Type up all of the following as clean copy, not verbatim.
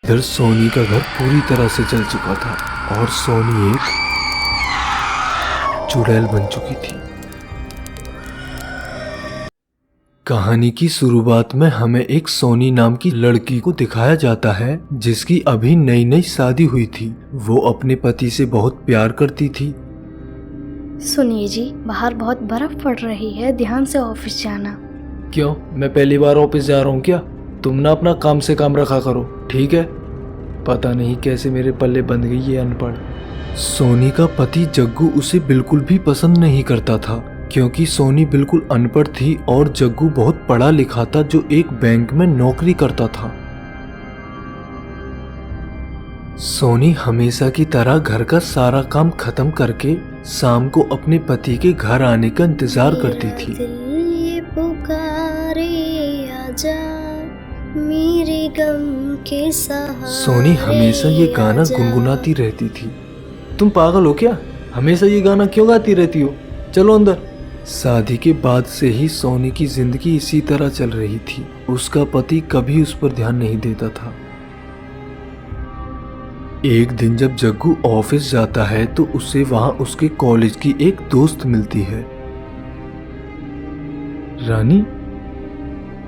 इधर सोनी का घर पूरी तरह से जल चुका था और सोनी एक चुड़ैल बन चुकी थी। कहानी की शुरुआत में हमें एक सोनी नाम की लड़की को दिखाया जाता है जिसकी अभी नई नई शादी हुई थी। वो अपने पति से बहुत प्यार करती थी। सुनिए जी, बाहर बहुत बर्फ पड़ रही है, ध्यान से ऑफिस जाना। क्यों, मैं पहली बार ऑफिस जा रहा हूँ क्या? तुम ना अपना काम से काम रखा करो, ठीक है? पता नहीं कैसे मेरे पल्ले बंध गई ये अनपढ़। सोनी का पति जग्गू उसे बिल्कुल भी पसंद नहीं करता था क्योंकि सोनी बिल्कुल अनपढ़ थी और जग्गू बहुत पढ़ा लिखा था जो एक बैंक में नौकरी करता था। सोनी हमेशा की तरह घर का सारा काम खत्म करके शाम को अपने पति के घर आने का इंतजार करती थी। ये पुकारे आजा मेरे गम के सहारे। सोनी हमेशा ये गाना गुनगुनाती रहती थी। तुम पागल हो क्या? हमेशा ये गाना क्यों गाती रहती हो? चलो अंदर। शादी के बाद से ही सोनी की जिंदगी इसी तरह चल रही थी। उसका पति कभी उस पर ध्यान नहीं देता था। एक दिन जब जग्गू ऑफिस जाता है तो उसे वहां उसके कॉलेज की एक दोस्त मिलती है। रानी।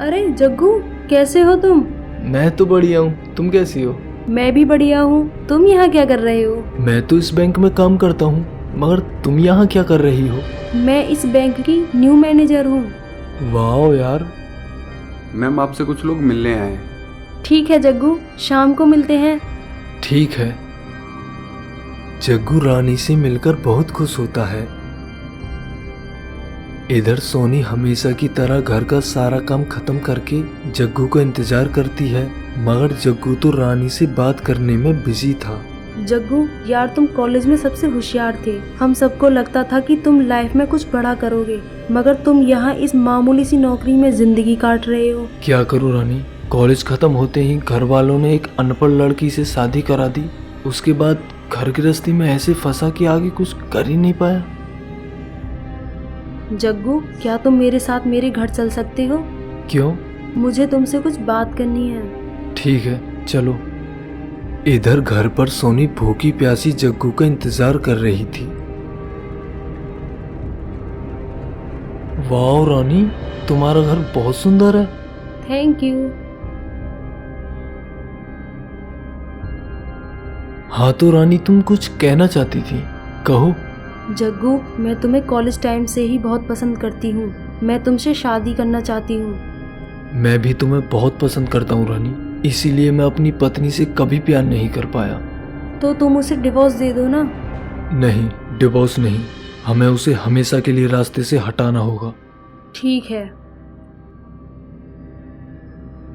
अरे जग्गू, कैसे हो तुम? मैं तो बढ़िया हूँ, तुम कैसी हो? मैं भी बढ़िया हूँ। तुम यहाँ क्या कर रहे हो? मैं तो इस बैंक में काम करता हूँ, मगर तुम यहाँ क्या कर रही हो? मैं इस बैंक की न्यू मैनेजर हूँ। वाह यार। मैम, आपसे कुछ लोग मिलने आए हैं। ठीक है जग्गू, शाम को मिलते हैं। ठीक है। जग्गू रानी से मिलकर बहुत खुश होता है। इधर सोनी हमेशा की तरह घर का सारा काम खत्म करके जग्गू का इंतजार करती है, मगर जग्गू तो रानी से बात करने में बिजी था। जग्गू यार, तुम कॉलेज में सबसे होशियार थे। हम सबको लगता था कि तुम लाइफ में कुछ बड़ा करोगे, मगर तुम यहाँ इस मामूली सी नौकरी में जिंदगी काट रहे हो। क्या करूँ रानी, कॉलेज खत्म होते ही घर वालों ने एक अनपढ़ लड़की से शादी करा दी। उसके बाद घर गृहस्थी में ऐसे फंसा कि आगे कुछ कर ही नहीं पाया। जग्गू, क्या तुम मेरे साथ मेरे घर चल सकते हो? क्यों? मुझे तुमसे कुछ बात करनी है। ठीक है, चलो। इधर घर पर सोनी भूखी प्यासी जग्गू का इंतजार कर रही थी। वाह रानी, तुम्हारा घर बहुत सुंदर है। Thank you. हाँ तो रानी, तुम कुछ कहना चाहती थी, कहो। जग्गू, मैं तुम्हें कॉलेज टाइम से ही बहुत पसंद करती हूँ। मैं तुमसे शादी करना चाहती हूँ। मैं भी तुम्हें बहुत पसंद करता हूँ रानी, इसीलिए मैं अपनी पत्नी से कभी प्यार नहीं कर पाया। तो तुम उसे डिवोर्स दे दो ना। नहीं, डिवोर्स नहीं, हमें उसे हमेशा के लिए रास्ते से हटाना होगा। ठीक है।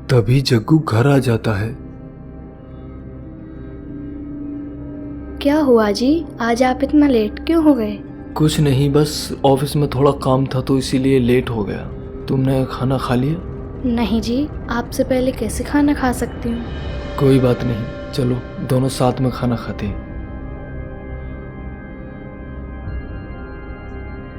तभी जग्गू घर आ जाता है। क्या हुआ जी, आज आप इतना लेट क्यों हो गए? कुछ नहीं, बस ऑफिस में थोड़ा काम था तो इसीलिए लेट हो गया। तुमने खाना खा लिया? नहीं जी, आपसे पहले कैसे खाना खा सकती हूँ? कोई बात नहीं, चलो दोनों साथ में खाना खाते हैं।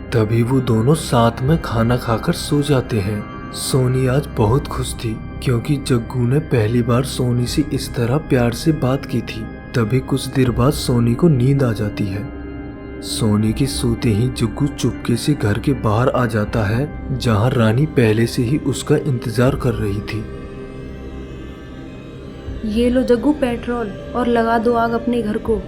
तभी वो दोनों साथ में खाना खाकर सो जाते हैं। सोनी आज बहुत खुश थी क्योंकि जग्गू ने पहली बार सोनी से इस तरह प्यार से बात की थी। तभी कुछ देर बाद सोनी को नींद आ जाती है। सोनी के सोते ही जग्गू चुपके से घर के बाहर आ जाता है जहां रानी पहले से ही उसका इंतजार कर रही थी। ये लो जग्गू पेट्रोल, और लगा दो आग अपने घर को।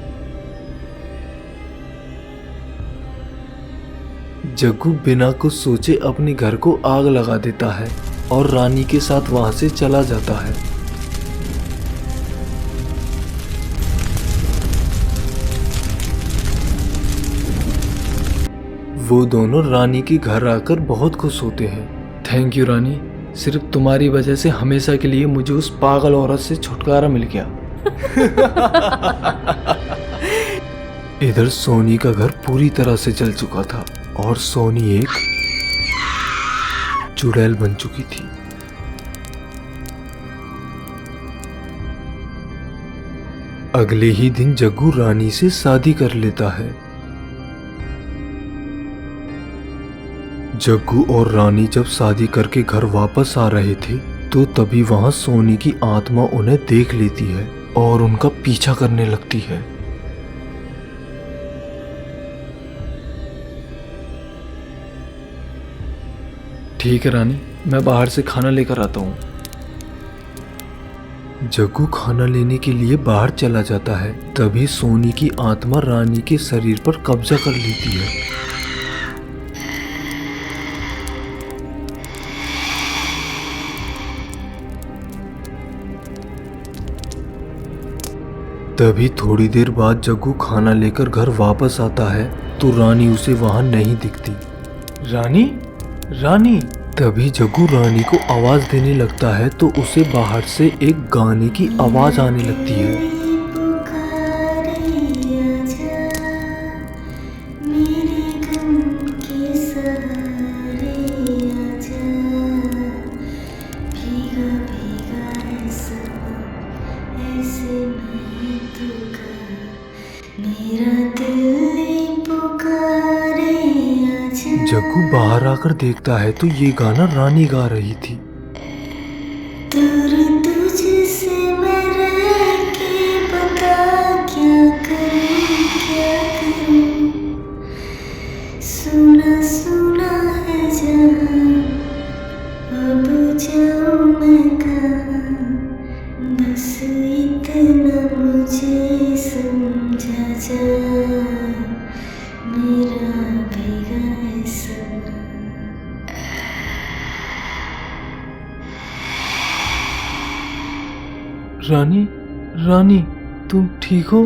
जग्गू बिना कुछ सोचे अपने घर को आग लगा देता है और रानी के साथ वहां से चला जाता है। वो दोनों रानी के घर आकर बहुत खुश होते हैं। थैंक यू रानी, सिर्फ तुम्हारी वजह से हमेशा के लिए मुझे उस पागल औरत से छुटकारा मिल गया। इधर सोनी का घर पूरी तरह से जल चुका था और सोनी एक चुड़ैल बन चुकी थी। अगले ही दिन जग्गू रानी से शादी कर लेता है। जग्गू और रानी जब शादी करके घर वापस आ रहे थे तो तभी वहां सोनी की आत्मा उन्हें देख लेती है और उनका पीछा करने लगती है। ठीक है रानी, मैं बाहर से खाना लेकर आता हूँ। जग्गू खाना लेने के लिए बाहर चला जाता है। तभी सोनी की आत्मा रानी के शरीर पर कब्जा कर लेती है। तभी थोड़ी देर बाद जग्गू खाना लेकर घर वापस आता है तो रानी उसे वहां नहीं दिखती। रानी, रानी। तभी जग्गू रानी को आवाज देने लगता है तो उसे बाहर से एक गाने की आवाज आने लगती है। जग्गू बाहर आकर देखता है तो ये गाना रानी गा रही थी। तुझसे मैं रह के बता क्या करूं, सुना सुना है जहां, अब जाऊं मैं कहां, बस इतना मुझे समझा जा, मेरा भीगा है समा। रानी, रानी, तुम ठीक हो?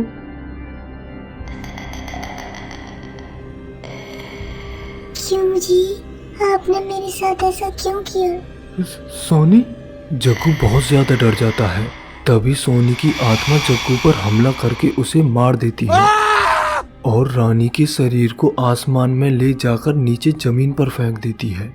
क्यों जी, आपने मेरे साथ ऐसा क्यों किया? सोनी? जग्गू बहुत ज्यादा डर जाता है। तभी सोनी की आत्मा जग्गू पर हमला करके उसे मार देती है और रानी के शरीर को आसमान में ले जाकर नीचे जमीन पर फेंक देती है।